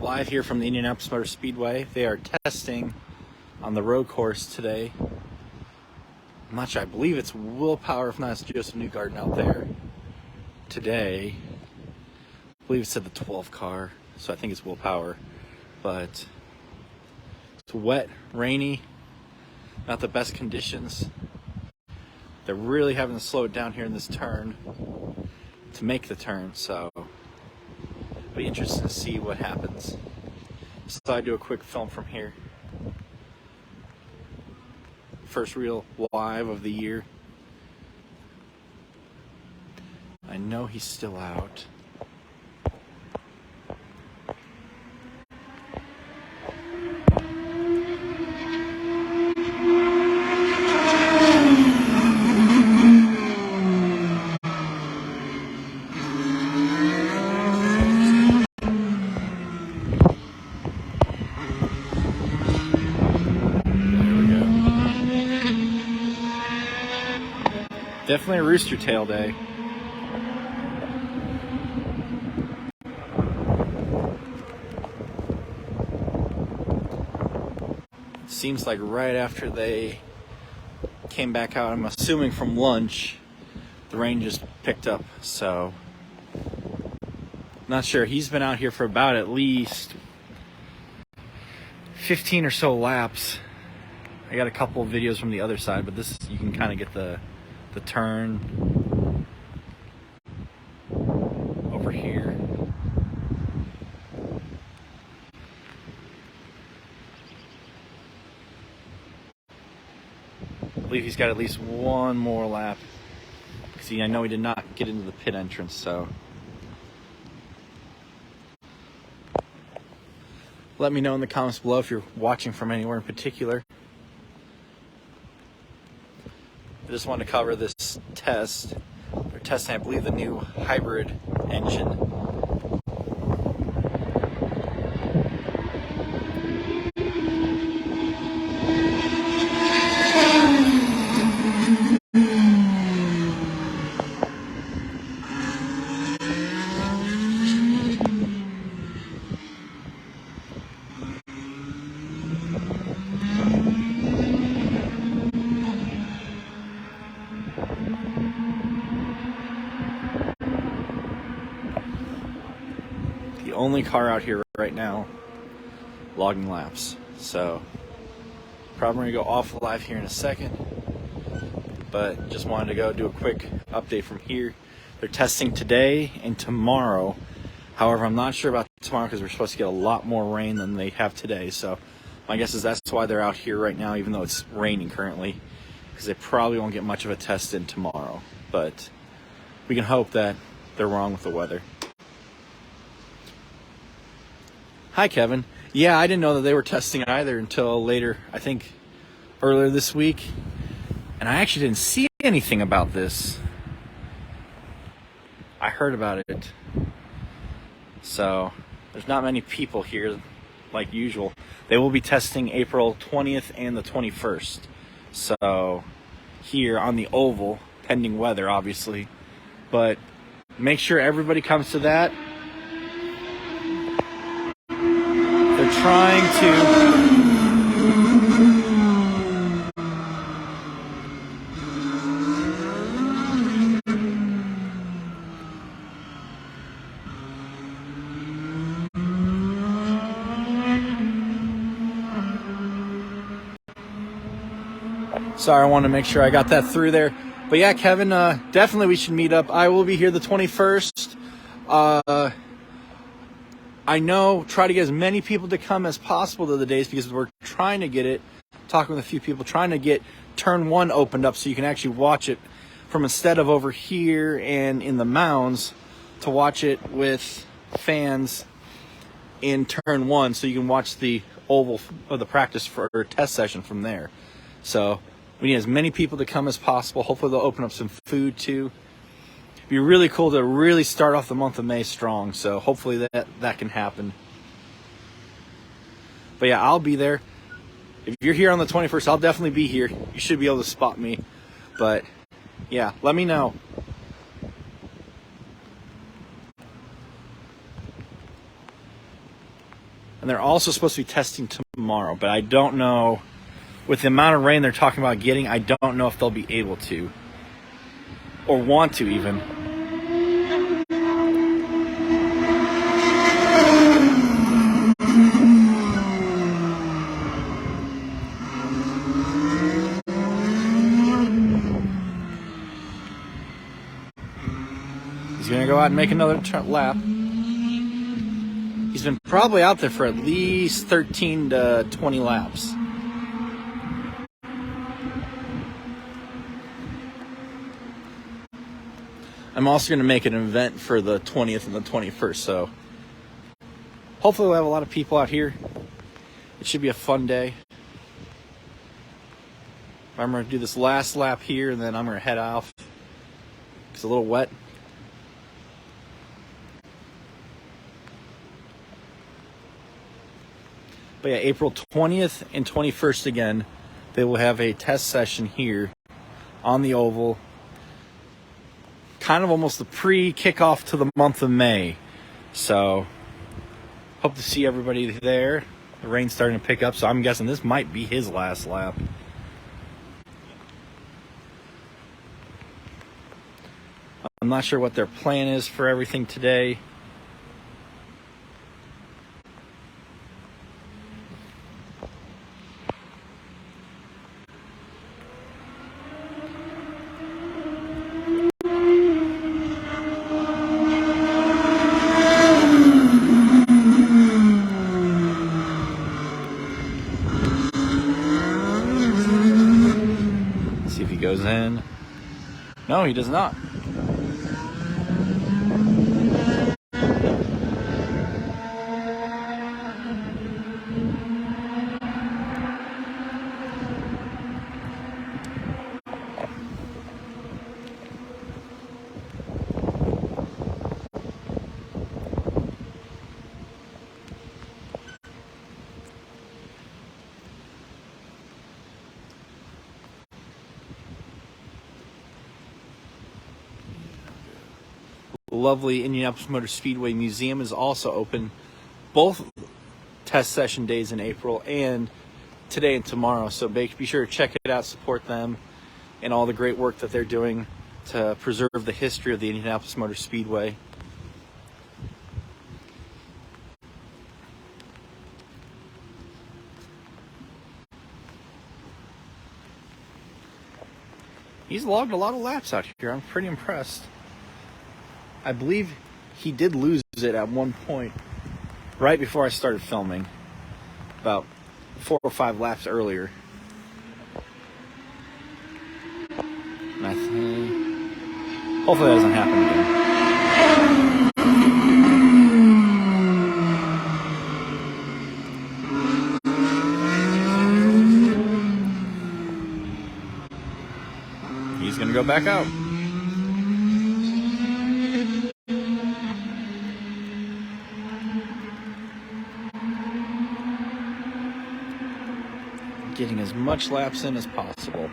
Live here from the Indianapolis Motor Speedway. They are testing on the road course today. I'm not sure, I believe it's Willpower, if not it's Joseph Newgarden out there today. I believe it's at the 12 car, so I think it's Willpower. But it's wet, rainy, not the best conditions. They're really having to slow it down here in this turn to make the turn, so it'll be interesting to see what happens. So I do a quick film from here. First real live of the year. I know he's still out. Definitely a rooster tail day. Seems like right after they came back out, I'm assuming from lunch, the rain just picked up, so not sure. He's been out here for about at least 15 or so laps. I got a couple of videos from the other side, but this you can kind of get the turn over here. I believe he's got at least one more lap. See, I know he did not get into the pit entrance, so let me know in the comments below if you're watching from anywhere in particular. I just wanted to cover this test. They're testing, I believe, the new hybrid engine. The only car out here right now logging laps, so probably gonna go off live here in a second, but just wanted to go do a quick update from here. They're testing today and tomorrow. However, I'm not sure about tomorrow because we're supposed to get a lot more rain than they have today, so my guess is that's why they're out here right now, even though it's raining currently, because they probably won't get much of a test in tomorrow, but we can hope that they're wrong with the weather. Hi, Kevin. Yeah, I didn't know that they were testing it either until later, I think earlier this week. And I actually didn't see anything about this. I heard about it. So there's not many people here like usual. They will be testing April 20th and the 21st. So here on the oval, pending weather, obviously. But make sure everybody comes to that. They're trying to sorry, I want to make sure I got that through there. But yeah, Kevin, definitely we should meet up. I will be here the 21st. I know, try to get as many people to come as possible to the days because we're trying to get it, talking with a few people, trying to get turn one opened up so you can actually watch it from instead of over here and in the mounds to watch it with fans in turn one so you can watch the oval of the practice for or test session from there. So we need as many people to come as possible. Hopefully they'll open up some food too. It'd be really cool to really start off the month of May strong, so hopefully that can happen. But yeah, I'll be there. If you're here on the 21st, I'll definitely be here. You should be able to spot me. But yeah, let me know. And they're also supposed to be testing tomorrow, but I don't know, with the amount of rain they're talking about getting, I don't know if they'll be able to, or want to even. He's gonna go out and make another lap. He's been probably out there for at least 13 to 20 laps. I'm also going to make an event for the 20th and the 21st, so hopefully we'll have a lot of people out here. It should be a fun day. I'm going to do this last lap here, and then I'm going to head off. It's a little wet. But yeah, April 20th and 21st again, they will have a test session here on the oval. Kind of almost the pre-kickoff to the month of May. So, hope to see everybody there. The rain's starting to pick up, so I'm guessing this might be his last lap. I'm not sure what their plan is for everything today. See if he goes in. No, he does not. The lovely Indianapolis Motor Speedway Museum is also open both test session days in April and today and tomorrow. So be sure to check it out, support them, and all the great work that they're doing to preserve the history of the Indianapolis Motor Speedway. He's logged a lot of laps out here. I'm pretty impressed. I believe he did lose it at one point right before I started filming, about 4 or 5 laps earlier. And I think, hopefully that doesn't happen again. He's going to go back out. Getting as much laps in as possible.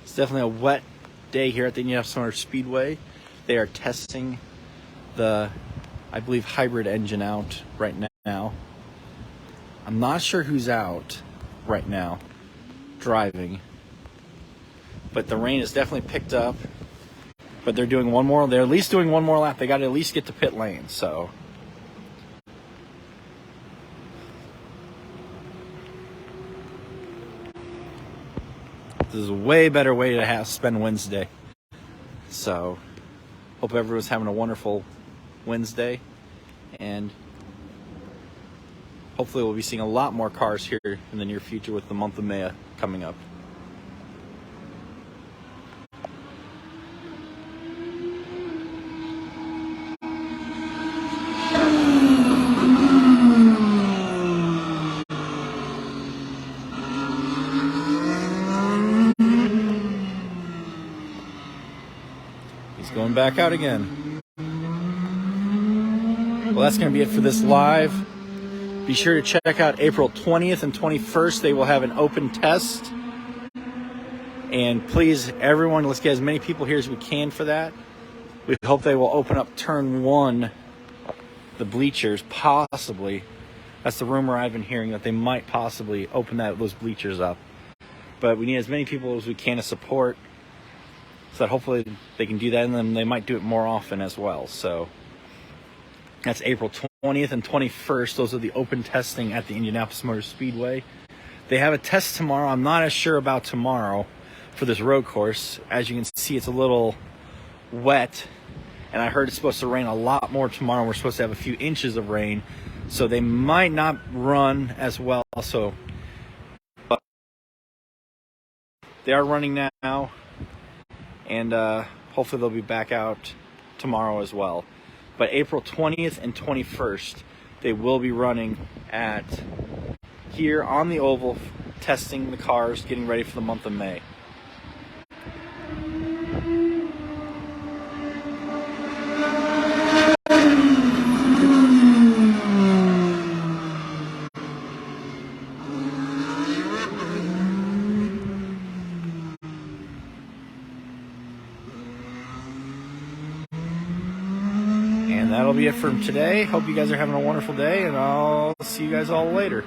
It's definitely a wet day here at the Indianapolis Motor Speedway. They are testing the, I believe, hybrid engine out right now. I'm not sure who's out right now driving. But the rain has definitely picked up. But they're doing one more. They're at least doing one more lap. They got to at least get to pit lane. So this is a way better way to spend Wednesday. So hope everyone's having a wonderful Wednesday, and hopefully we'll be seeing a lot more cars here in the near future with the month of May coming up. Going back out again. Well, that's going to be it for this live. Be sure to check out April 20th and 21st. They will have an open test. And please, everyone, let's get as many people here as we can for that. We hope they will open up turn 1, the bleachers, possibly. That's the rumor I've been hearing, that they might possibly open those bleachers up. But we need as many people as we can to support, so that hopefully they can do that, and then they might do it more often as well. So that's April 20th and 21st. Those are the open testing at the Indianapolis Motor Speedway. They have a test tomorrow. I'm not as sure about tomorrow for this road course. As you can see, it's a little wet, and I heard it's supposed to rain a lot more tomorrow. We're supposed to have a few inches of rain, so they might not run as well. So but they are running now, and hopefully they'll be back out tomorrow as well. But April 20th and 21st, they will be running at here on the oval, testing the cars, getting ready for the month of May. And that'll be it for today. Hope you guys are having a wonderful day, and I'll see you guys all later.